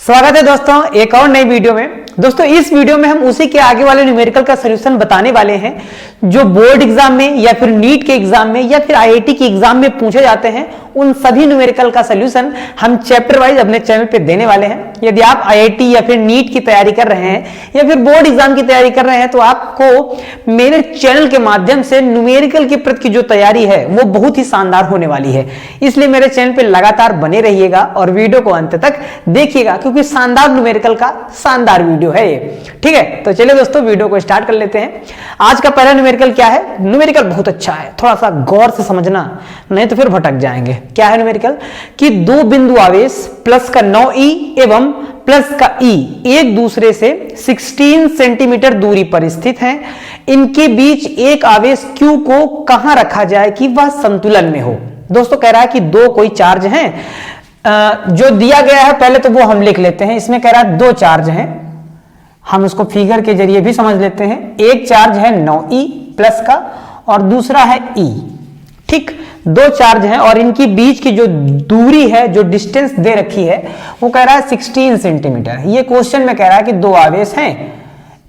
स्वागत है दोस्तों एक और नई वीडियो में। दोस्तों इस वीडियो में हम उसी के आगे वाले न्यूमेरिकल का सॉल्यूशन बताने वाले हैं जो बोर्ड एग्जाम में या फिर नीट के एग्जाम में या फिर आईआईटी के एग्जाम में पूछे जाते हैं। उन सभी न्यूमेरिकल का सॉल्यूशन हम चैप्टर वाइज अपने चैनल पे देने वाले हैं। यदि आप आईआईटी या फिर नीट की तैयारी कर रहे हैं या फिर बोर्ड एग्जाम की तैयारी कर रहे हैं तो आपको मेरे चैनल के माध्यम से न्यूमेरिकल के प्रति की जो तैयारी है वो बहुत ही शानदार होने वाली है। इसलिए मेरे चैनल पे लगातार बने रहिएगा और वीडियो को अंत तक देखिएगा क्योंकि शानदार न्यूमेरिकल का शानदार वीडियो है ये। ठीक है, तो चलिए दोस्तों वीडियो को स्टार्ट कर लेते हैं। आज का पहला न्यूमेरिकल क्या है? न्यूमेरिकल बहुत अच्छा है, थोड़ा सा गौर से समझना नहीं तो फिर भटक जाएंगे। क्या है न्यूमेरिकल कि दो बिंदु आवेश प्लस का 9e एवं प्लस का e एक दूसरे से 16 सेंटीमीटर दूरी पर स्थित हैं। इनके बीच एक आवेश q को कहां रखा जाए कि वह संतुलन में हो। दोस्तों कह रहा है कि दो कोई चार्ज हैं, जो दिया गया है पहले तो वो हम लिख लेते हैं। इसमें कह रहा है दो चार्ज हैं, हम उसको फिगर के जरिए भी समझ लेते हैं। एक चार्ज है 9e प्लस का और दूसरा है e। ठीक, दो चार्ज हैं और इनकी बीच की जो दूरी है, जो डिस्टेंस दे रखी है वो कह रहा है 16 सेंटीमीटर। ये क्वेश्चन में कह रहा है कि दो आवेश हैं,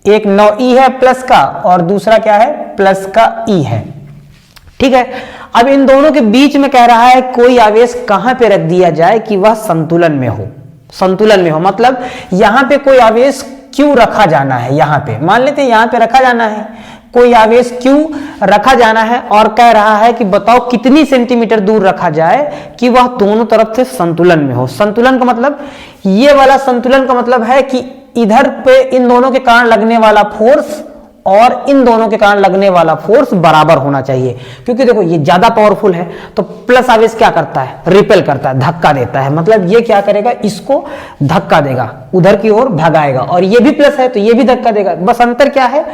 एक 9e है प्लस का और दूसरा क्या है प्लस का e है। ठीक है, अब इन दोनों के बीच में कह रहा है कोई आवेश कहां पे रख दिया जाए कि वह संतुलन में हो। संतुलन में हो मतलब यहां पे कोई आवेश क्यों रखा जाना है। यहां पे मान लेते हैं यहां पे रखा जाना है, कोई आवेश क्यों रखा जाना है और कह रहा है कि बताओ कितनी सेंटीमीटर दूर रखा जाए कि वह दोनों तरफ से संतुलन में हो। संतुलन का मतलब ये वाला संतुलन का मतलब है कि इधर पे इन दोनों के कारण लगने वाला फोर्स और इन दोनों के कारण लगने वाला फोर्स बराबर होना चाहिए। क्योंकि देखो ये ज्यादा पावरफुल है तो प्लस आवेश क्या करता है, रिपेल करता है, धक्का देता है। मतलब ये क्या करेगा, इसको धक्का देगा, उधर की ओर भगाएगा। और ये भी प्लस है तो ये भी धक्का देगा। बस अंतर क्या है,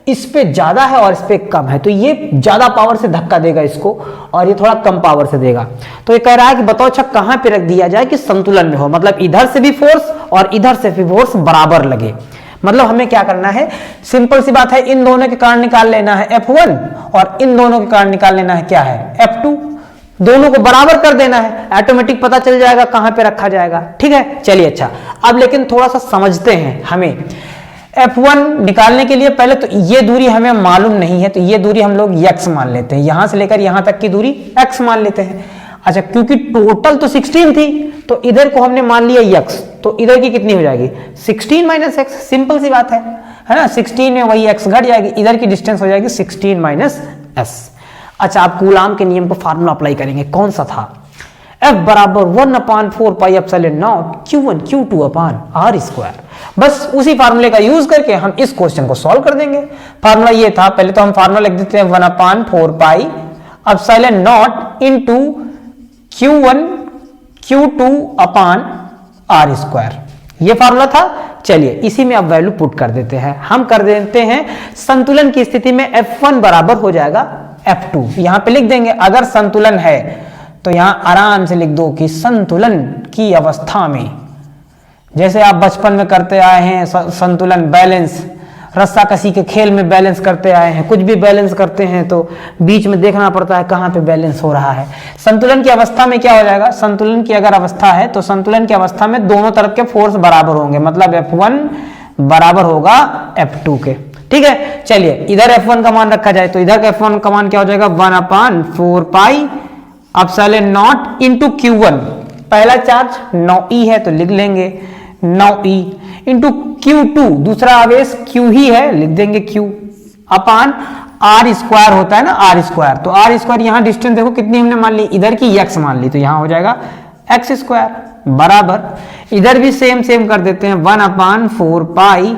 इस पे ज्यादा है और इस पे कम है। तो ये ज्यादा पावर से धक्का देगा इसको और ये थोड़ा कम पावर से देगा। तो ये कह रहा है कि बताओ अच्छा कहां पे रख दिया जाए कि संतुलन में हो। मतलब इधर से भी फोर्स और इधर से भी फोर्स बराबर लगे। मतलब हमें क्या करना है, सिंपल सी बात है, इन दोनों के कारण निकाल लेना है F1 और इन दोनों के कारण निकाल लेना है क्या है F2। दोनों को बराबर कर देना है, ऑटोमेटिक पता चल जाएगा कहां पे रखा जाएगा। ठीक है, चलिए अच्छा अब लेकिन थोड़ा सा समझते हैं। हमें F1 निकालने के लिए पहले तो ये दूरी हमें मालूम नहीं है तो ये दूरी हम लोग x मान लेते हैं, यहां से लेकर यहां तक की दूरी x मान लेते हैं। अच्छा क्योंकि टोटल तो 16 थी तो इधर को हमने मान लिया x, तो इधर की कितनी हो जाएगी 16 माइनस x। सिंपल सी बात है ना, 16 में वही x घट जाएगी, इधर की डिस्टेंस हो जाएगी 16 माइनस s। अच्छा आप कूलाम के नियम को फार्मूला अप्लाई करेंगे, कौन सा था, F बराबर 1/4 pi epsilon not Q1 Q2 upon R square. बस उसी फार्मूले का यूज करके हम इस क्वेश्चन को सॉल्व कर देंगे। फार्मूला ये था, पहले तो हम फार्मूला लिख देते हैं 1/4 pi epsilon not into Q1 Q2 upon R square. ये फार्मूला था। चलिए इसी में अब वैल्यू पुट कर देते हैं। हम कर देते हैं संतुलन की स्थिति में F1 बराबर हो जाएगा F2। यहां पे लिख देंगे, अगर संतुलन है तो यहां आराम से लिख दो कि संतुलन की अवस्था में, जैसे आप बचपन में करते आए हैं संतुलन, बैलेंस, रस्सा कसी के खेल में बैलेंस करते आए हैं। कुछ भी बैलेंस करते हैं तो बीच में देखना पड़ता है कहां पे बैलेंस हो रहा है। संतुलन की अवस्था में क्या हो जाएगा, संतुलन की अगर अवस्था है तो संतुलन की अवस्था में दोनों तरफ के फोर्स बराबर होंगे। मतलब F1 बराबर होगा F2 के। ठीक है, चलिए इधर F1 का मान रखा जाए तो इधर का F1 का मान क्या हो जाएगा 1/4 pi epsilon not into Q1। पहला चार्ज 9e है तो लिख लेंगे 9e इंटू Q2, दूसरा आवेश Q ही है, लिख देंगे Q अपान R स्क्वायर होता है ना, R स्क्वायर। तो R स्क्वायर यहाँ डिस्टेंस देखो कितनी हमने मान ली, इधर की x मान ली तो यहाँ हो जाएगा x स्क्वायर बराबर। इधर भी सेम सेम कर देते हैं 1/4 pi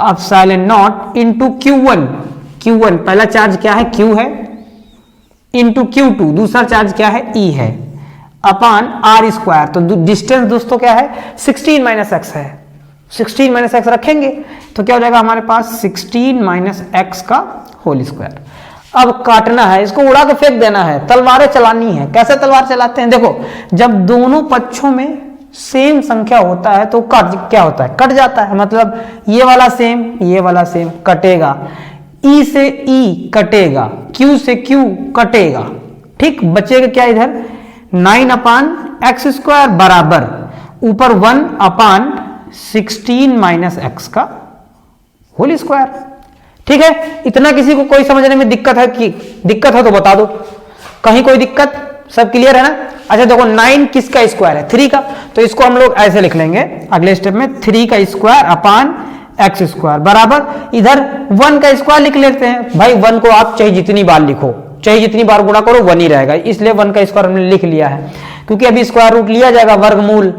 epsilon not into Q1। Q1 पहला चार्ज क्या है Q है, इंटू Q2 दूसरा चार्ज क्या है E है, अपान R स्क्वायर। तो डिस्टेंस दोस्तों क्या है 16 माइनस x है। 16 माइनस एक्स रखेंगे तो क्या हो जाएगा हमारे पास 16 माइनस एक्स का होल स्क्वायर। अब काटना है, इसको उड़ा के फेंक देना है, तलवारें चलानी है। कैसे तलवार चलाते हैं, देखो जब दोनों पक्षों में सेम संख्या होता है तो क्या होता है, कट जाता है। मतलब ये वाला सेम कटेगा, ई से ई कटेगा, क्यू से क्यू कटेगा। ठीक, बचेगा क्या इधर 9/x² बराबर ऊपर 1 16 माइनस एक्स का होल स्क्वायर। ठीक है, इतना किसी को कोई समझने में दिक्कत है? कि दिक्कत है तो बता दो, कहीं कोई दिक्कत? सब क्लियर है ना? अच्छा देखो 9 किसका स्क्वायर है? 3 का, तो इसको हम लोग ऐसे लिख लेंगे अगले स्टेप में, 3 का स्क्वायर अपान एक्स स्क्वायर बराबर इधर 1 का स्क्वायर लिख लेते हैं। भाई 1 को आप चाहे जितनी बार लिखो, चाहे जितनी बार गुणा करो 1 ही रहेगा, इसलिए 1 का स्क्वायर हमने लिख लिया है। क्योंकि अभी स्क्वायर रूट लिया जाएगा वर्गमूल,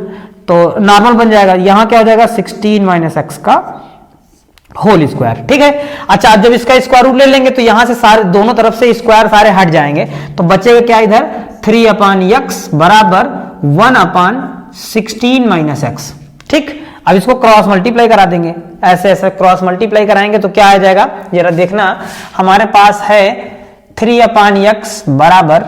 तो नॉर्मल बन जाएगा। यहां क्या हो जाएगा? 16 माइनस एक्स का होल स्क्वायर। ठीक है, अच्छा जब इसका स्क्वायर रूट ले लेंगे तो यहां से सारे दोनों तरफ से स्क्वायर सारे हट जाएंगे, तो बचेगा क्या इधर? 3 अपान एक्स बराबर 1 अपान 16 माइनस एक्स। ठीक, अब इसको क्रॉस मल्टीप्लाई करा देंगे, ऐसे ऐसे क्रॉस मल्टीप्लाई कराएंगे तो क्या आ जाएगा? जरा देखना, हमारे पास है 3 अपान एक्स बराबर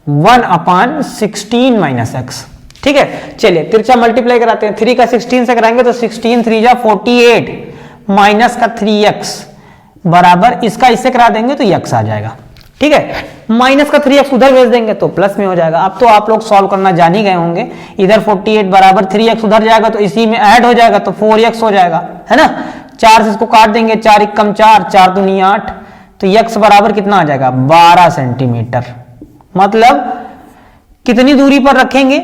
1 अपान 16 माइनस एक्स। ठीक है, चलिए तिरछा मल्टीप्लाई कराते हैं। 3 का 16 से कराएंगे तो 16 3 जा 48 माइनस का 3x बराबर इसका इससे करा देंगे तो x आ जाएगा। ठीक है, माइनस का 3x उधर भेज देंगे तो प्लस में हो जाएगा। अब तो आप लोग सॉल्व करना जान ही गए होंगे। इधर 48 बराबर 3x उधर जाएगा तो इसी में ऐड हो जाएगा तो 4x हो जाएगा, है ना? 4 से इसको काट देंगे, 4 एकम 4, 4 दूनी 8, तो x बराबर कितना आ जाएगा? 12 सेंटीमीटर। मतलब कितनी दूरी पर रखेंगे?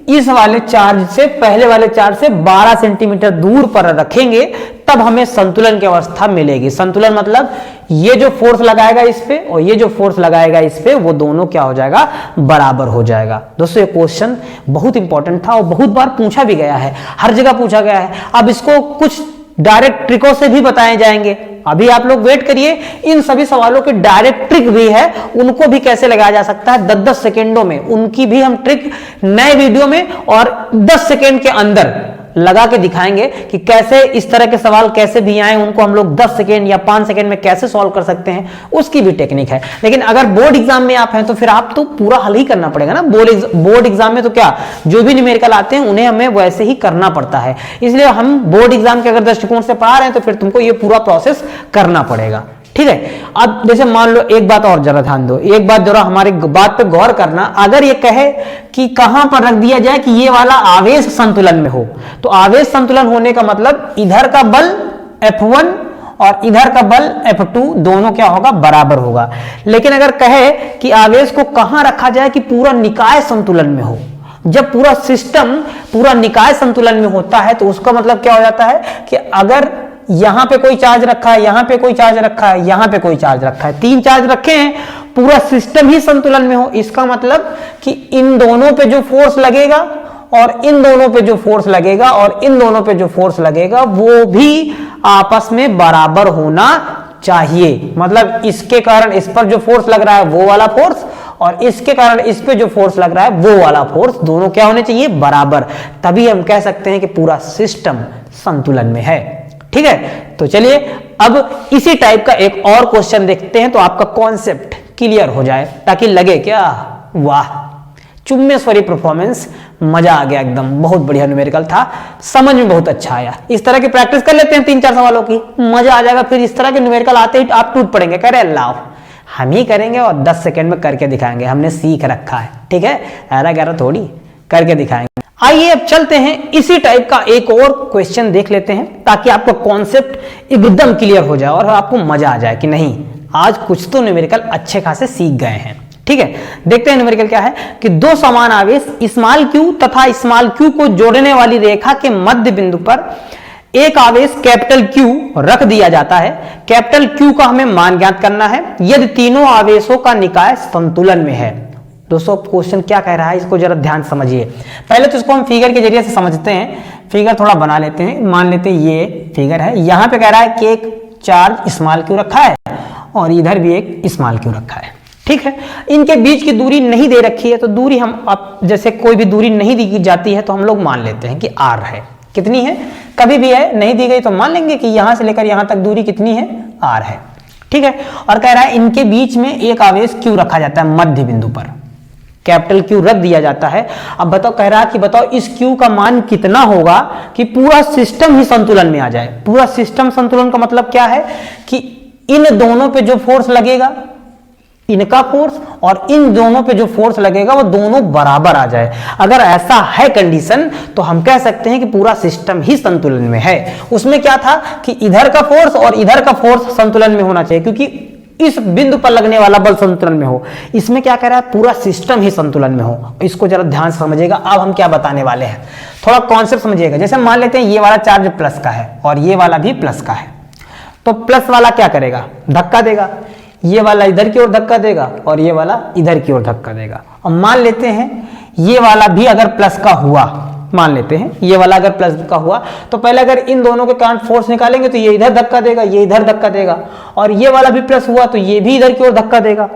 इस वाले चार्ज से, पहले वाले चार्ज से 12 सेंटीमीटर दूर पर रखेंगे, तब हमें संतुलन की अवस्था मिलेगी। संतुलन मतलब ये जो फोर्स लगाएगा इस पे और ये जो फोर्स लगाएगा इस पे, वो दोनों क्या हो जाएगा? बराबर हो जाएगा। दोस्तों ये क्वेश्चन बहुत इंपॉर्टेंट था और बहुत बार पूछा भी गया है, हर जगह पूछा गया है। अब इसको कुछ डायरेक्ट ट्रिकों से भी बताए जाएंगे, अभी आप लोग वेट करिए। इन सभी सवालों की डायरेक्ट ट्रिक भी है, उनको भी कैसे लगाया जा सकता है 10-10 सेकेंडों में, उनकी भी हम ट्रिक नए वीडियो में और 10 सेकेंड के अंदर लगा के दिखाएंगे कि कैसे इस तरह के सवाल कैसे भी आए, उनको हम लोग 10 सेकेंड या 5 सेकेंड में कैसे सॉल्व कर सकते हैं, उसकी भी टेक्निक है। लेकिन अगर बोर्ड एग्जाम में आप हैं तो फिर आप तो पूरा हल ही करना पड़ेगा ना। बोर्ड एग्जाम में तो क्या, जो भी न्यूमेरिकल आते हैं उन्हें हमें वैसे ही करना पड़ता है। इसलिए हम बोर्ड एग्जाम के अगर दृष्टिकोण से पढ़ा रहे हैं तो फिर तुमको ये पूरा प्रोसेस करना पड़ेगा। ठीक है, अब जैसे मान लो एक बात और जरा ध्यान दो, एक बात जरा हमारी बात पे गौर करना। अगर ये कहे कि कहां पर रख दिया जाए कि ये वाला आवेश संतुलन में हो, तो आवेश संतुलन होने का मतलब इधर का बल F1 और इधर का बल F2 दोनों क्या होगा? बराबर होगा। लेकिन अगर कहे कि आवेश को कहां रखा जाए कि पूरा निकाय संतुलन में हो, जब पूरा सिस्टम पूरा निकाय संतुलन में होता है तो उसका मतलब क्या हो जाता है कि अगर यहां पे कोई चार्ज रखा है, यहां पे कोई चार्ज रखा है, यहां पे कोई चार्ज रखा है, 3 चार्ज रखे हैं, पूरा सिस्टम ही संतुलन में हो, इसका मतलब कि इन दोनों पे जो फोर्स लगेगा और इन दोनों पे जो फोर्स लगेगा और इन दोनों पे जो फोर्स लगेगा वो भी आपस में बराबर होना चाहिए। मतलब इसके कारण इस पर जो फोर्स लग रहा है वो वाला फोर्स और इसके कारण इस पे जो फोर्स लग रहा है वो वाला फोर्स, दोनों क्या होने चाहिए? बराबर। तभी हम कह सकते हैं कि पूरा सिस्टम संतुलन में है। ठीक है, तो चलिए अब इसी टाइप का एक और क्वेश्चन देखते हैं तो आपका कॉन्सेप्ट क्लियर हो जाए, ताकि लगे क्या वाह चुम्बेश्वरी परफॉर्मेंस, मजा आ गया एकदम, बहुत बढ़िया न्यूमेरिकल था, समझ में बहुत अच्छा आया। इस तरह की प्रैक्टिस कर लेते हैं 3-4 सवालों की, मजा आ जाएगा। फिर इस तरह के न्यूमेरिकल आते ही आप टूट पड़ेंगे, कह रहे अल्लाह हम ही करेंगे और 10 सेकंड में करके दिखाएंगे, हमने सीख रखा है। ठीक है, ऐरा थोड़ी करके दिखाएंगे। आइए अब चलते हैं इसी टाइप का एक और क्वेश्चन देख लेते हैं, ताकि आपका कॉन्सेप्ट एकदम क्लियर हो जाए और आपको मजा आ जाए कि नहीं आज कुछ तो न्यूमेरिकल अच्छे खासे सीख गए हैं। ठीक है, देखते हैं न्यूमेरिकल क्या है कि दो समान आवेश स्मॉल q तथा स्मॉल q को जोड़ने वाली रेखा के मध्य बिंदु पर एक आवेश कैपिटल Q रख दिया जाता है। कैपिटल Q का हमें मान ज्ञात करना है यदि तीनों आवेशों का निकाय संतुलन में है। दोस्तों क्वेश्चन क्या कह रहा है इसको जरा ध्यान समझिए। पहले तो इसको हम फिगर के जरिए से समझते हैं, फिगर थोड़ा बना लेते हैं। मान लेते हैं ये फिगर है, यहां पे कह रहा है कि एक चार्ज स्मॉल q रखा है और इधर भी एक स्मॉल q रखा है। ठीक है, इनके बीच की दूरी नहीं दे रखी है, तो दूरी हम अब जैसे कोई भी दूरी नहीं दी जाती है तो हम लोग मान लेते हैं कि r है। कितनी है? कभी भी है, नहीं दी गई तो मान लेंगे कि यहां से लेकर यहां तक दूरी कितनी है? r है। ठीक है, और कह रहा है इनके बीच में एक आवेश q रखा जाता है, मध्य बिंदु पर कैपिटल Q रख दिया जाता है। अब बताओ, कह रहा है कि बताओ इस Q का मान कितना होगा कि पूरा सिस्टम ही संतुलन में आ जाए। पूरा सिस्टम संतुलन का मतलब क्या है कि इन दोनों पे जो फोर्स लगेगा इनका फोर्स और इन दोनों पे जो फोर्स लगेगा वो दोनों बराबर आ जाए। अगर ऐसा है कंडीशन तो हम कह सकते हैं कि पूरा सिस्टम ही संतुलन में है। उसमें क्या था कि इधर का फोर्स और इधर का फोर्स संतुलन में होना चाहिए, क्योंकि इस बिंदु पर लगने वाला बल संतुलन में हो। इसमें क्या कह रहा है, पूरा सिस्टम ही संतुलन में हो। इसको जरा ध्यान से समझिएगा। अब हम क्या बताने वाले हैं, थोड़ा कॉन्सेप्ट समझिएगा। जैसे मान लेते हैं ये वाला चार्ज प्लस का है और ये वाला भी प्लस का है, तो प्लस वाला क्या करेगा, धक्का देगा। ये वाला इधर की ओर धक्का देगा और ये वाला इधर की ओर धक्का देगा। और मान लेते हैं ये वाला भी अगर प्लस का हुआ, मान लेते हैं ये वाला अगर प्लस का हुआ, तो पहले अगर इन दोनों के कारण फोर्स निकालेंगे तो ये इधर धक्का देगा, ये इधर धक्का देगा, और ये वाला भी प्लस हुआ तो ये भी इधर की ओर धक्का देगा।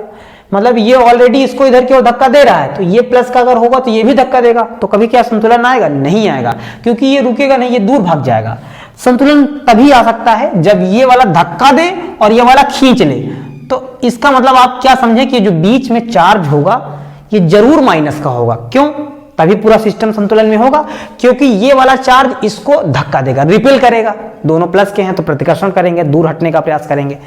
मतलब ये ऑलरेडी इसको इधर की ओर धक्का दे रहा है, तो ये प्लस का अगर होगा तो ये भी धक्का देगा। तो कभी क्या संतुलन आएगा, नहीं आएगा, क्योंकि ये रुकेगा नहीं, ये दूर भाग जाएगा। संतुलन तभी आ सकता है जब ये वाला धक्का दे और ये वाला खींच ले। तो इसका मतलब आप क्या समझे कि जो बीच में चार्ज होगा ये जरूर माइनस का होगा। क्यों, तभी पूरा सिस्टम संतुलन में होगा, क्योंकि ये वाला चार्ज इसको धक्का देगा, रिपेल करेगा। दोनों प्लस के हैं तो प्रतिकर्षण करेंगे, दूर हटने का प्रयास करेंगे।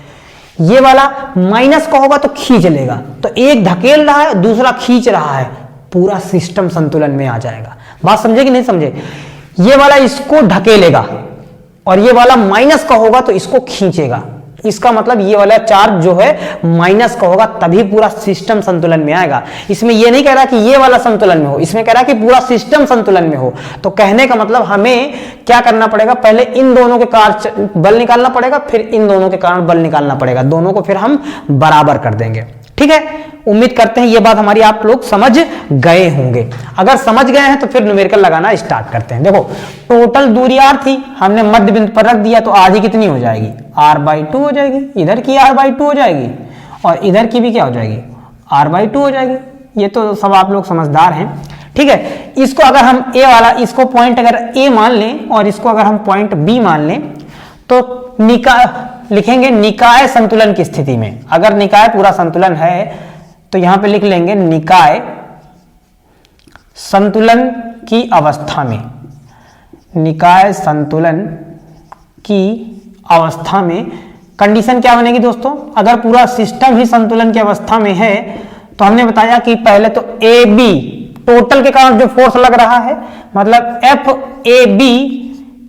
ये वाला माइनस का होगा तो खींच लेगा, तो एक धकेल रहा है दूसरा खींच रहा है, पूरा सिस्टम संतुलन में आ जाएगा। बात समझे कि नहीं समझे। ये वाला इसको धकेलेगा और ये वाला माइनस का होगा तो इसको खींचेगा। इसका मतलब ये वाला चार्ज जो है माइनस का होगा, तभी पूरा सिस्टम संतुलन में आएगा। इसमें ये नहीं कह रहा कि ये वाला संतुलन में हो, इसमें कह रहा कि पूरा सिस्टम संतुलन में हो। तो कहने का मतलब हमें क्या करना पड़ेगा, पहले इन दोनों के कारण बल निकालना पड़ेगा, फिर इन दोनों के कारण बल निकालना पड़ेगा। दोनों को फिर हम बराबर कर देंगे। ठीक है, उम्मीद करते हैं ये बात हमारी आप लोग समझ गए होंगे। अगर समझ गए हैं तो फिर न्यूमेरिकल लगाना स्टार्ट करते हैं। देखो टोटल दूरी r थी, हमने मध्य बिंदु पर रख दिया, तो आधी कितनी हो जाएगी, r/2 हो जाएगी। इधर की r/2 हो जाएगी और इधर की भी क्या हो जाएगी, r/2 हो जाएगी। ये तो सब आप लोग समझदार हैं। ठीक है, इसको अगर हम a वाला, इसको पॉइंट अगर a मान लें और इसको अगर हम पॉइंट b मान लें, तो लिखेंगे निकाय संतुलन की स्थिति में। अगर निकाय पूरा संतुलन है तो यहां पे लिख लेंगे निकाय संतुलन की अवस्था में। निकाय संतुलन की अवस्था में कंडीशन क्या बनेगी दोस्तों, अगर पूरा सिस्टम ही संतुलन की अवस्था में है तो हमने बताया कि पहले तो ए बी टोटल के कारण जो फोर्स लग रहा है, मतलब एफ ए बी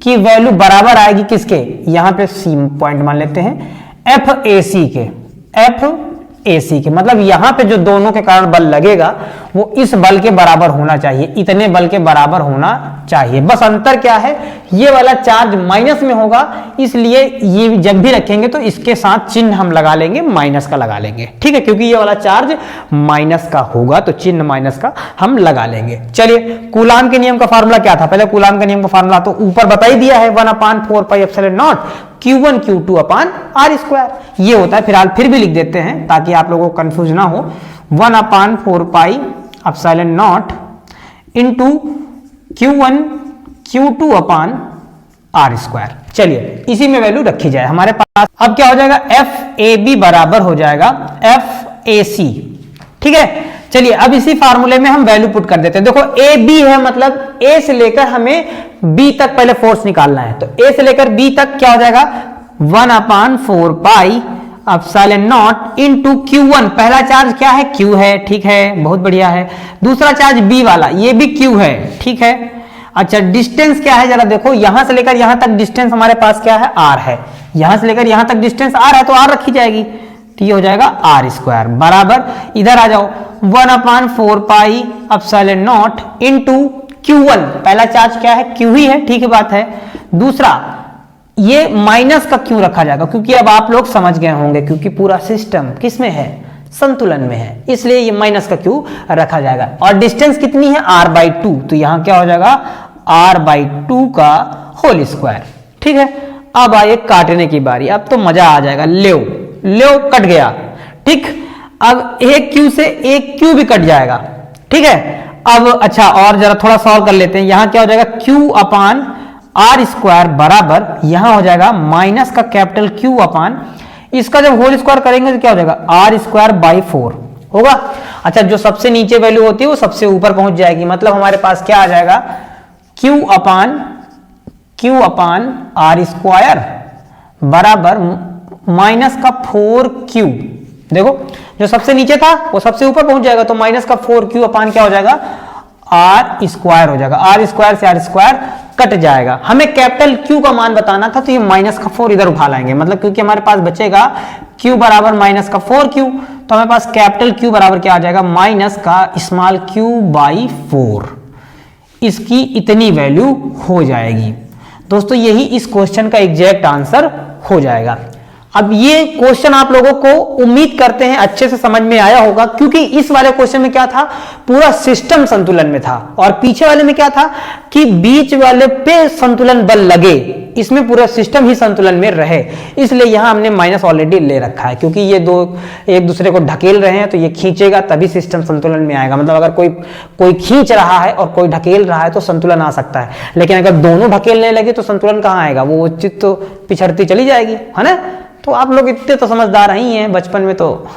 की वैल्यू बराबर आएगी किसके, यहां पे सी पॉइंट मान लेते हैं, एफ ए सी के। एफ ए सी के मतलब यहां पे जो दोनों के कारण बल लगेगा वो इस बल के बराबर होना चाहिए, इतने बल के बराबर होना चाहिए। बस अंतर क्या है, ये वाला चार्ज माइनस में होगा, इसलिए ये जब भी रखेंगे तो इसके साथ चिन्ह हम लगा लेंगे, माइनस का लगा लेंगे। ठीक है, क्योंकि ये वाला चार्ज माइनस का होगा तो चिन्ह माइनस का हम लगा लेंगे। चलिए कूलाम के नियम का फार्मूला क्या था, पहले कूलाम के नियम का फार्मूला तो ऊपर बता ही दिया है, 1/4πε0 Q1 Q2 अपान r²। ये होता है, फिलहाल फिर भी लिख देते हैं ताकि आप लोगों को कंफ्यूज ना हो। 1/4πε0 इंटू Q1 Q2 अपान r²। चलिए इसी में वैल्यू रखी जाए हमारे पास। अब क्या हो जाएगा, एफ ए बी बराबर हो जाएगा एफ ए सी। ठीक है, चलिए अब इसी फार्मूले में हम वैल्यू पुट कर देते हैं। देखो ए बी है, मतलब ए से लेकर हमें बी तक पहले फोर्स निकालना है, तो ए से लेकर बी तक क्या हो जाएगा, 1/4πε0 इंटू Q1। पहला चार्ज क्या है, Q है, ठीक है, बहुत बढ़िया है। दूसरा चार्ज B वाला, ये भी Q है, ठीक है। अच्छा डिस्टेंस क्या है जरा देखो, यहां से लेकर यहां तक डिस्टेंस हमारे पास क्या है, R है। यहां से लेकर यहां तक डिस्टेंस R है तो R रखी जाएगी, तो ये हो जाएगा r² बराबर, इधर आ जाओ 1/4πε0 इंटू Q1। पहला चार्ज क्या है, Q ही है, ठीक है बात है। दूसरा ये माइनस का क्यों रखा जाएगा, क्योंकि अब आप लोग समझ गए होंगे, क्योंकि पूरा सिस्टम किस में है, संतुलन में है, इसलिए ये माइनस का क्यों रखा जाएगा। और डिस्टेंस कितनी है, r/2, तो यहां क्या हो जाएगा, r/2 का होल स्क्वायर। ठीक है, अब आइए काटने की बारी, अब तो मजा आ जाएगा। ले कट गया, ठीक। अब एक क्यू से एक क्यू भी कट जाएगा, ठीक है। अब अच्छा और जरा थोड़ा सॉल्व कर लेते हैं। यहां क्या हो जाएगा, Q अपान r² बराबर, यहां हो जाएगा माइनस का कैपिटल Q अपान, इसका जब होल स्क्वायर करेंगे तो क्या हो जाएगा, r²/4 होगा। अच्छा जो सबसे नीचे वैल्यू होती है वो सबसे ऊपर पहुंच जाएगी, मतलब हमारे पास क्या आ जाएगा, Q अपान r² बराबर माइनस का 4Q। देखो जो सबसे नीचे था वो सबसे ऊपर पहुंच जाएगा, तो माइनस का 4q अपान क्या हो जाएगा, आर स्क्वायर हो जाएगा। आर स्क्वायर से आर स्क्वायर कट जाएगा। हमें कैपिटल Q का मान बताना था, तो ये माइनस का 4 इधर उठा लाएंगे, मतलब क्योंकि हमारे पास बचेगा Q बराबर माइनस का 4q, तो हमारे पास कैपिटल Q बराबर क्या आ जाएगा, माइनस का स्मॉल q बाई 4। इसकी इतनी वैल्यू हो जाएगी। दोस्तों यही इस क्वेश्चन का एग्जैक्ट आंसर हो जाएगा। अब ये क्वेश्चन आप लोगों को उम्मीद करते हैं अच्छे से समझ में आया होगा, क्योंकि इस वाले क्वेश्चन में क्या था, पूरा सिस्टम संतुलन में था, और पीछे वाले में क्या था कि बीच वाले पे संतुलन बल लगे, इसमें पूरा सिस्टम ही संतुलन में रहे। इसलिए यहां हमने माइनस ऑलरेडी ले रखा है, क्योंकि ये दो एक दूसरे को ढकेल रहे हैं, तो ये खींचेगा तभी सिस्टम संतुलन में आएगा। मतलब अगर कोई खींच रहा है और कोई ढकेल रहा है तो संतुलन आ सकता है, लेकिन अगर दोनों ढकेलने लगे तो संतुलन कहां आएगा, वो चित्त तो पिछड़ती चली जाएगी, है ना। तो आप लोग इतने तो समझदार ही हैं, बचपन में तो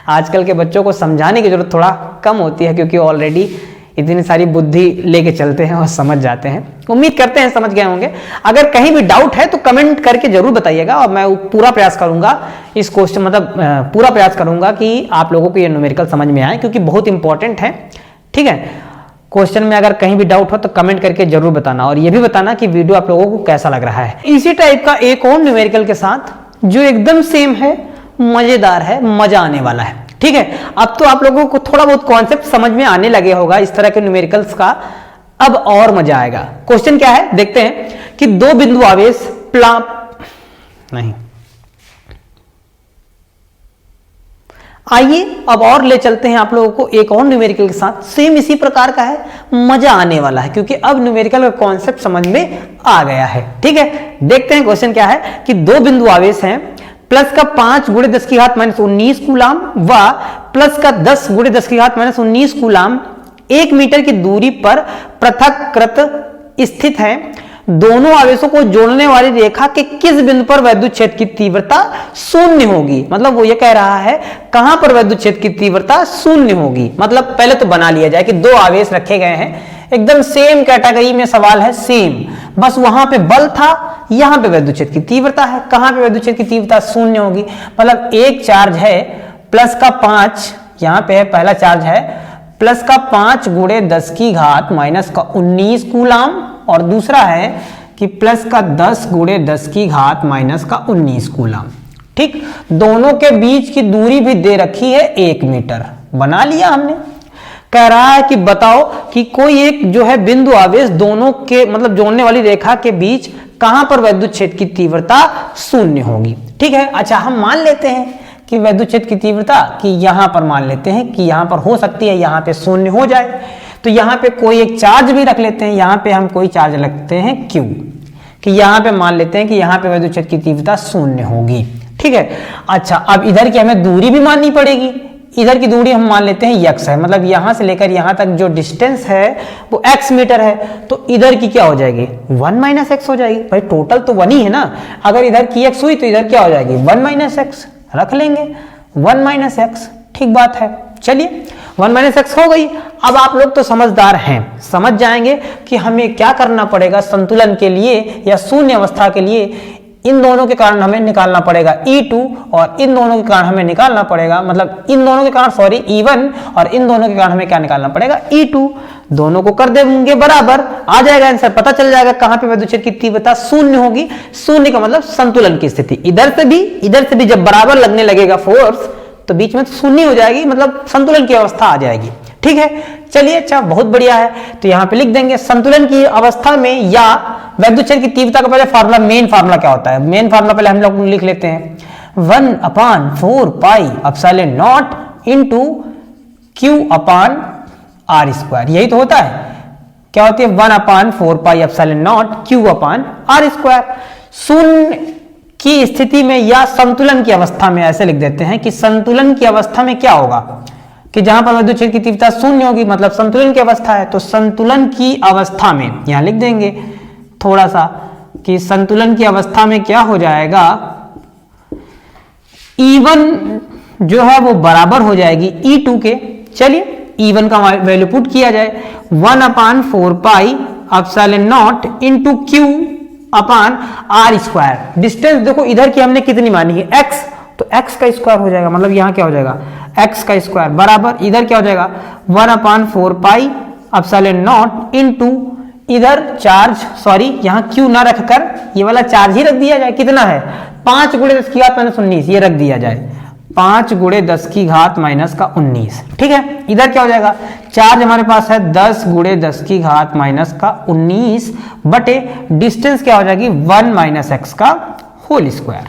आजकल के बच्चों को समझाने की जरूरत थोड़ा कम होती है, क्योंकि ऑलरेडी इतनी सारी बुद्धि लेके चलते हैं और समझ जाते हैं। उम्मीद करते हैं समझ गए होंगे। अगर कहीं भी डाउट है तो कमेंट करके जरूर बताइएगा, और मैं पूरा प्रयास करूंगा इस क्वेश्चन, मतलब पूरा प्रयास करूंगा कि आप लोगों को ये न्यूमेरिकल समझ में आए, क्योंकि बहुत इंपॉर्टेंट है। ठीक है, क्वेश्चन में अगर कहीं भी डाउट हो तो कमेंट करके जरूर बताना, और ये भी बताना कि वीडियो आप लोगों को कैसा लग रहा है। इसी टाइप का एक और न्यूमेरिकल के साथ जो एकदम सेम है, मजेदार है, मजा आने वाला है। ठीक है, अब तो आप लोगों को थोड़ा बहुत कॉन्सेप्ट समझ में आने लगे होगा इस तरह के न्यूमेरिकल्स का, अब और मजा आएगा। क्वेश्चन क्या है देखते हैं कि दो बिंदु आवेश आइए अब और ले चलते हैं आप लोगों को एक और न्यूमेरिकल के साथ, सेम इसी प्रकार का है, मजा आने वाला है, क्योंकि अब न्यूमेरिकल का कॉन्सेप्ट समझ में आ गया है। ठीक है, देखते हैं क्वेश्चन क्या है कि दो बिंदु आवेश हैं, प्लस का 5 × 10⁻⁻19 कूलाम व प्लस का 10 × 10⁻⁻19 कूलाम 1 मीटर की दूरी पर पृथक्कृत स्थित है। दोनों आवेशों को जोड़ने वाली रेखा के किस बिंदु पर विद्युत क्षेत्र की तीव्रता शून्य होगी। मतलब वो ये कह रहा है कहां पर विद्युत क्षेत्र की तीव्रता शून्य होगी। मतलब पहले तो बना लिया जाए कि दो आवेश रखे गए हैं, एकदम सेम कैटेगरी में सवाल है, सेम, बस वहां पे बल था, यहां पे विद्युत क्षेत्र की तीव्रता है। कहां पे विद्युत क्षेत्र की तीव्रता शून्य होगी, मतलब एक चार्ज है प्लस का 5, यहां पे है पहला चार्ज है प्लस का 5 × 10⁻⁻19 कूलाम, और दूसरा है कि प्लस का 10 × 10⁻⁻19 कूलाम। ठीक, दोनों के बीच की दूरी भी दे रखी है 1 मीटर, बना लिया हमने। कह रहा है कि बताओ कि कोई एक जो है बिंदु आवेश दोनों के मतलब जोड़ने वाली रेखा के बीच कहां पर विद्युत क्षेत्र की तीव्रता शून्य होगी। ठीक है, अच्छा हम मान लेते हैं कि विद्युत क्षेत्र की तीव्रता कि यहां पर मान लेते हैं कि यहां पर हो सकती है, यहां पे शून्य हो जाए, तो यहां पे कोई एक चार्ज भी रख लेते हैं, यहां पे हम कोई चार्ज रखते हैं Q, कि यहां पे मान लेते हैं कि यहां पे विद्युत क्षेत्र की तीव्रता शून्य होगी। ठीक है, अच्छा अब इधर की हमें दूरी भी माननी पड़ेगी, इधर की दूरी हम मान लेते हैं x है, मतलब यहां से लेकर यहां तक जो डिस्टेंस है वो x मीटर है, तो इधर की क्या हो जाएगी 1 - x हो जाएगी। भाई टोटल तो 1 ही है ना, अगर इधर की x हुई तो इधर क्या हो जाएगी 1 - x, रख लेंगे 1 - x। ठीक बात है, चलिए 1 - x हो गई। अब आप लोग तो समझदार हैं, समझ जाएंगे कि हमें क्या करना पड़ेगा संतुलन के लिए या शून्य अवस्था के लिए। इन दोनों के कारण हमें निकालना पड़ेगा E2 और इन दोनों के कारण हमें निकालना पड़ेगा, मतलब इन दोनों के कारण सॉरी E1 और इन दोनों के कारण हमें क्या निकालना पड़ेगा E2। दोनों को कर देंगे बराबर, आ जाएगा आंसर, पता चल जाएगा कहां पे विद्युत क्षेत्र की तीव्रता शून्य होगी। शून्य का मतलब संतुलन की स्थिति, इधर से भी जब बराबर लगने लगेगा फोर्स तो बीच में शून्य हो जाएगी, मतलब संतुलन की अवस्था आ जाएगी। ठीक है, चलिए अच्छा बहुत बढ़िया है, तो यहां पे लिख देंगे संतुलन की अवस्था में या विद्युत क्षेत्र की तीव्रता का पहले फार्मूला, मेन फार्मूला क्या होता है, मेन फार्मूला पहले हम लोग लिख लेते हैं 1/4 pi epsilon not into Q/r²। यही तो होता है, क्या होती है 1/4 पाई एप्सिलॉन नॉट Q/r²। शून्य की स्थिति में या संतुलन की अवस्था में ऐसे लिख देते हैं कि संतुलन की अवस्था में क्या होगा कि जहां पर विद्युत क्षेत्र की तीव्रता शून्य होगी, मतलब संतुलन की अवस्था है, तो संतुलन की अवस्था में यहां लिख देंगे थोड़ा सा कि संतुलन की अवस्था में क्या हो जाएगा, E1 जो है वो बराबर हो जाएगी E2 के। चलिए E1 का वैल्यू पुट किया जाए 1/4 pi epsilon not into Q/r²। Distance देखो इधर की हमने कितनी मानी है x, तो x का स्क्वायर हो जाएगा, मतलब यहां क्या हो जाएगा एक्स का स्क्वायर बराबर इधर क्या हो जाएगा 1/4 पाई एप्सिलॉन नॉट इनटू इधर चार्ज, सॉरी यहाँ क्यू ना रखकर ये वाला चार्ज ही रख दिया जाए। कितना है 5 × 10 की घात -19, ये रख दिया जाए 5 × 10 की घात -19। ठीक है, इधर क्या हो जाएगा चार्ज हमारे पास है 10 × 10 की घात -19 बटे डिस्टेंस क्या हो जाएगी 1 - x का होल स्क्वायर।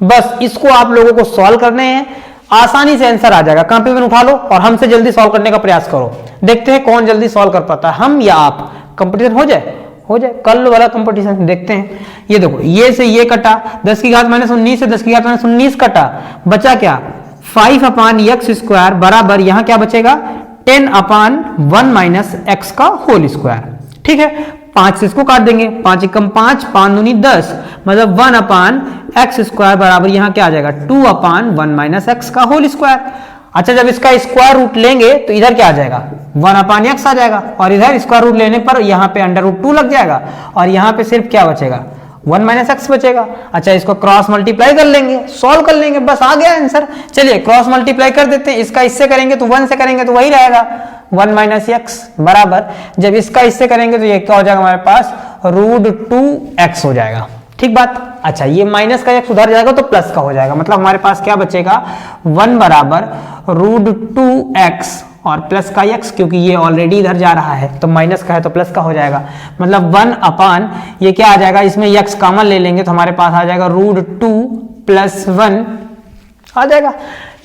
बस इसको आप लोगों को सॉल्व करने हैं, आसानी से आंसर आ जाएगा। कॉपी पेन उठा लो और हमसे जल्दी सॉल्व करने का प्रयास करो। देखते हैं कौन जल्दी सॉल्व कर पाता है, हम या आप। कंपटीशन हो जाए कल वाला कंपटीशन देखते हैं। ये देखो ये से ये कटा 10 की घात -19 से 10 की घात -19 कटा, बचा क्या 5/x² बराबर यहाँ क्या बचेगा 10/1 - x का होल स्क्वायर। ठीक है, 5 से इसको काट देंगे, 5 × 5 5 दूनी 10 मतलब 1/x² बराबर यहाँ क्या आ जाएगा 2/1 - x का होल स्क्वायर। अच्छा, जब इसका स्क्वायर रूट लेंगे तो इधर क्या आ जाएगा 1/x आ जाएगा और इधर स्क्वायर रूट लेने पर यहाँ पे √2 लग जाएगा और यहाँ पे सिर्फ क्या बचेगा 1 - x बचेगा। अच्छा, इसको क्रॉस मल्टीप्लाई कर लेंगे, सॉल्व कर लेंगे, बस आ गया आंसर। चलिए क्रॉस मल्टीप्लाई कर देते हैं, इसका इससे करेंगे तो 1 से करेंगे तो वही रहेगा 1 - x बराबर, जब इसका इससे करेंगे तो ये क्या हो जाएगा हमारे पास √2x हो जाएगा। ठीक बात। अच्छा, ये माइनस का x उधर जाएगा तो प्लस का हो जाएगा, मतलब हमारे पास क्या बचेगा 1 बराबर √2x और प्लस का x, क्योंकि ये ऑलरेडी इधर जा रहा है तो माइनस का है तो प्लस का हो जाएगा, मतलब 1 ये क्या आ जाएगा, इसमें x कॉमन ले लेंगे तो हमारे पास आ जाएगा √2 + 1 आ जाएगा।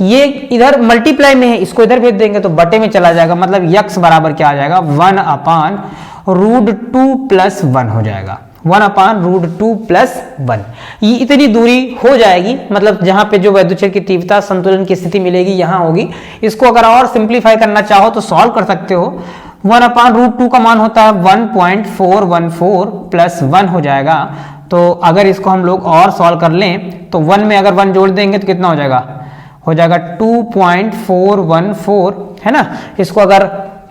ये इधर मल्टीप्लाई में है, इसको इधर भेज देंगे तो बटे में चला जाएगा, मतलब x बराबर क्या आ जाएगा 1/√2 + 1 हो जाएगा 1/√2 + 1। ये इतनी दूरी हो जाएगी, मतलब जहां पे जो वैद्युत क्षेत्र की तीव्रता संतुलन की स्थिति मिलेगी यहाँ होगी। इसको अगर और सिंप्लीफाई करना चाहो तो सॉल्व कर सकते हो। 1/√2 का मान होता है 1.414 + 1 हो जाएगा। तो अगर इसको हम लोग और सॉल्व कर लें तो 1 में अगर 1 जोड़ देंगे तो कितना हो जाएगा 2.414 है ना। इसको अगर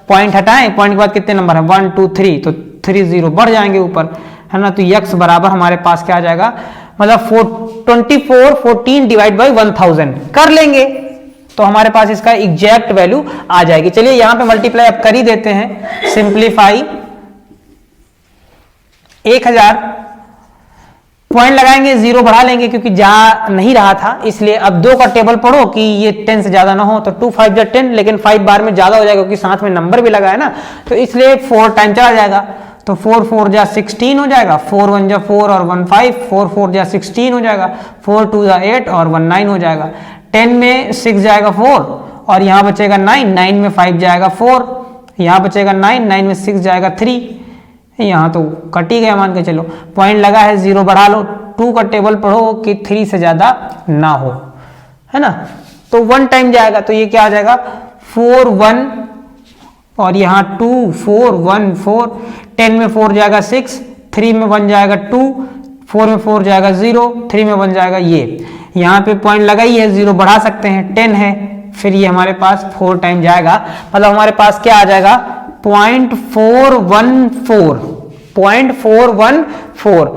पॉइंट हटाएं, पॉइंट के बाद कितने नंबर है 1 2 3, तो 3 0 बढ़ जाएंगे ऊपर है ना। तो x बराबर हमारे पास क्या आ जाएगा, मतलब 14 डिवाइड बाई 1000 कर लेंगे तो हमारे पास इसका एग्जैक्ट वैल्यू आ जाएगी। चलिए यहाँ पे मल्टीप्लाई अब कर ही देते हैं, सिंप्लीफाई 1000 पॉइंट लगाएंगे, 0 बढ़ा लेंगे क्योंकि जा नहीं रहा था, इसलिए अब 2 का टेबल पढ़ो कि ये 10 से ज्यादा ना हो, तो 2 5 10, लेकिन 5 बार में ज्यादा हो जाएगा क्योंकि साथ में नंबर भी लगा है ना, तो इसलिए 4 टाइम चला जाएगा। तो 4 4 जा 16 हो जाएगा, 4 1 जा 4 और 1 5, 4 4 जा 16 हो जाएगा, 4 2 जा 8 और 1 9 हो जाएगा। 10 में 6 जाएगा 4 और यहाँ बचेगा 9, 9 में 5 जाएगा 4, यहाँ बचेगा 9, 9 में 6 जाएगा 3, यहाँ तो कट ही गया मान के चलो। पॉइंट लगा है, 0 बढ़ा लो, 2 का टेबल पढ़ो कि 3 से ज्यादा ना हो है ना। तो 1 टाइम जाएगा तो ये क्या आ जाएगा 4 1 और यहाँ 2 4 1 4, 10 में 4 जाएगा 6, 3 में 1 जाएगा 2, 4 में 4 जाएगा 0, 3 में 1 जाएगा ये। यहाँ पे पॉइंट लगा ही है, 0 बढ़ा सकते हैं, 10 है, फिर ये हमारे पास 4 टाइम जाएगा, मतलब हमारे पास क्या आ जाएगा 0.414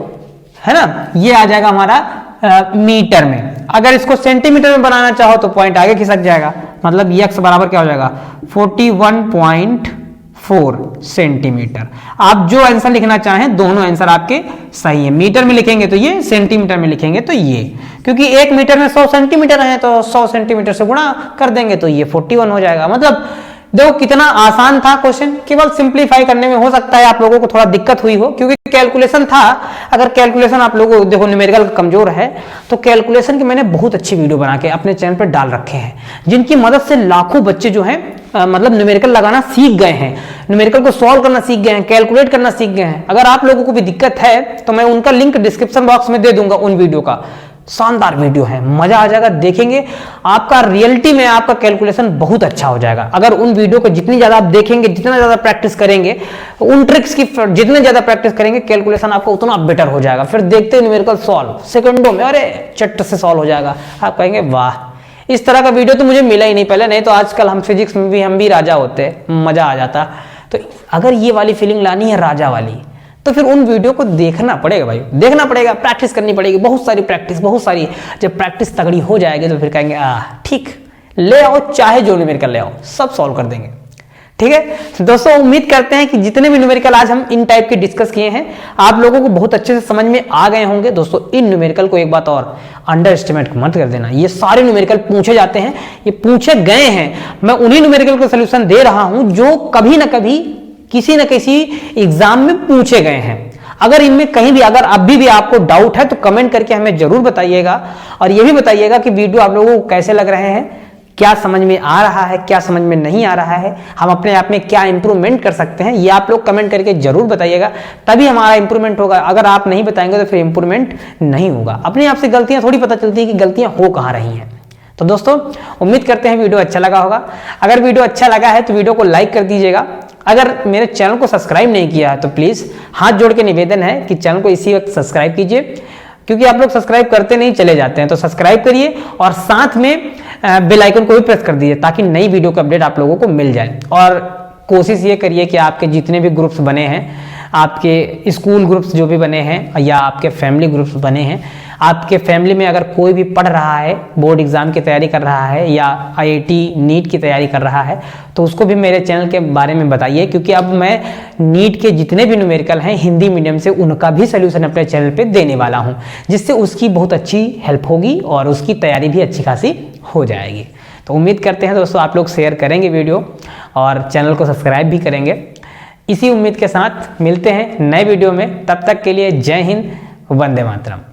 है ना। ये आ जाएगा हमारा मीटर में। अगर इसको सेंटीमीटर में बनाना चाहो तो पॉइंट आगे खिसक जाएगा, मतलब x बराबर क्या हो जाएगा 41.4 सेंटीमीटर। आप जो आंसर लिखना चाहें दोनों आंसर आपके सही है। मीटर में लिखेंगे तो ये, सेंटीमीटर में लिखेंगे तो ये, क्योंकि 1 मीटर में 100 सेंटीमीटर है तो 100 सेंटीमीटर से गुणा कर देंगे तो ये 41 हो जाएगा। मतलब देखो कितना आसान था क्वेश्चन, केवल सिंप्लीफाई करने में हो सकता है आप लोगों को थोड़ा दिक्कत हुई हो क्योंकि कैलकुलेशन था। अगर कैलकुलेशन आप लोगों को देखो न्यूमेरिकल कमजोर है तो कैलकुलेशन की मैंने बहुत अच्छी वीडियो बना के अपने चैनल पर डाल रखे हैं, जिनकी मदद से लाखों बच्चे जो हैं मतलब न्यूमेरिकल लगाना सीख गए हैं, न्यूमेरिकल को सॉल्व करना सीख गए हैं, कैलकुलेट करना सीख गए हैं। अगर आप लोगों को भी दिक्कत है तो मैं उनका लिंक डिस्क्रिप्शन बॉक्स में दे दूंगा, उन वीडियो का। शानदार वीडियो है, मजा आ जाएगा, देखेंगे आपका रियलिटी में आपका कैलकुलेशन बहुत अच्छा हो जाएगा। अगर उन वीडियो को जितनी ज्यादा आप देखेंगे, जितना ज्यादा प्रैक्टिस करेंगे, उन ट्रिक्स की जितने ज्यादा प्रैक्टिस करेंगे, कैलकुलेशन आपका उतना बेटर हो जाएगा। फिर देखते हैं न्यूमेरिकल सॉल्व सेकंडों में, अरे चट से सॉल्व हो जाएगा। आप कहेंगे वाह, इस तरह का वीडियो तो मुझे मिला ही नहीं पहले, नहीं तो आजकल हम फिजिक्स में भी हम भी राजा होते, मजा आ जाता। तो अगर ये वाली फीलिंग लानी है राजा वाली, तो फिर उन वीडियो को देखना पड़ेगा भाई, देखना पड़ेगा, प्रैक्टिस करनी पड़ेगी, बहुत सारी प्रैक्टिस, बहुत सारी। जब प्रैक्टिस तगड़ी हो जाएगी तो फिर कहेंगे ठीक, ले आओ, चाहे जो न्यूमेरिकल ले आओ, सब सॉल्व कर देंगे। ठीक है तो दोस्तों, उम्मीद करते हैं कि जितने भी न्यूमेरिकल आज हम इन टाइप के डिस्कस किए हैं आप लोगों को बहुत अच्छे से समझ में आ गए होंगे। दोस्तों इन न्यूमेरिकल को एक बात और अंडर एस्टिमेट मत कर देना, ये सारे न्यूमेरिकल पूछे जाते हैं, ये पूछे गए हैं। मैं उन्हीं न्यूमेरिकल का सोल्यूशन दे रहा हूं जो कभी ना कभी किसी न किसी एग्जाम में पूछे गए हैं। अगर इनमें कहीं भी अगर अभी भी आपको डाउट है तो कमेंट करके हमें जरूर बताइएगा, और ये भी बताइएगा कि वीडियो आप लोगों को कैसे लग रहे हैं, क्या समझ में आ रहा है, क्या समझ में नहीं आ रहा है, हम अपने आप में क्या इंप्रूवमेंट कर सकते हैं, ये आप लोग कमेंट करके जरूर बताइएगा, तभी हमारा इंप्रूवमेंट होगा। अगर आप नहीं बताएंगे तो फिर इंप्रूवमेंट नहीं होगा। अपने आप से गलतियां थोड़ी पता चलती है कि गलतियां हो कहाँ रही हैं। तो दोस्तों उम्मीद करते हैं वीडियो अच्छा लगा होगा। अगर वीडियो अच्छा लगा है तो वीडियो को लाइक कर दीजिएगा। अगर मेरे चैनल को सब्सक्राइब नहीं किया है तो प्लीज हाथ जोड़ के निवेदन है कि चैनल को इसी वक्त सब्सक्राइब कीजिए, क्योंकि आप लोग सब्सक्राइब करते नहीं चले जाते हैं। तो सब्सक्राइब करिए और साथ में बेल आइकन को भी प्रेस कर दीजिए ताकि नई वीडियो का अपडेट आप लोगों को मिल जाए। और कोशिश ये करिए कि आपके जितने भी ग्रुप्स बने हैं, आपके स्कूल ग्रुप्स जो भी बने हैं या आपके फैमिली ग्रुप्स बने हैं, आपके फैमिली में अगर कोई भी पढ़ रहा है, बोर्ड एग्जाम की तैयारी कर रहा है या IIT नीट की तैयारी कर रहा है, तो उसको भी मेरे चैनल के बारे में बताइए, क्योंकि अब मैं नीट के जितने भी न्यूमेरिकल हैं हिंदी मीडियम से उनका भी सोल्यूशन अपने चैनल पे देने वाला हूं, जिससे उसकी बहुत अच्छी हेल्प होगी और उसकी तैयारी भी अच्छी खासी हो जाएगी। तो उम्मीद करते हैं दोस्तों आप लोग शेयर करेंगे वीडियो और चैनल को सब्सक्राइब भी करेंगे। इसी उम्मीद के साथ मिलते हैं नए वीडियो में, तब तक के लिए जय हिंद, वंदे मातरम।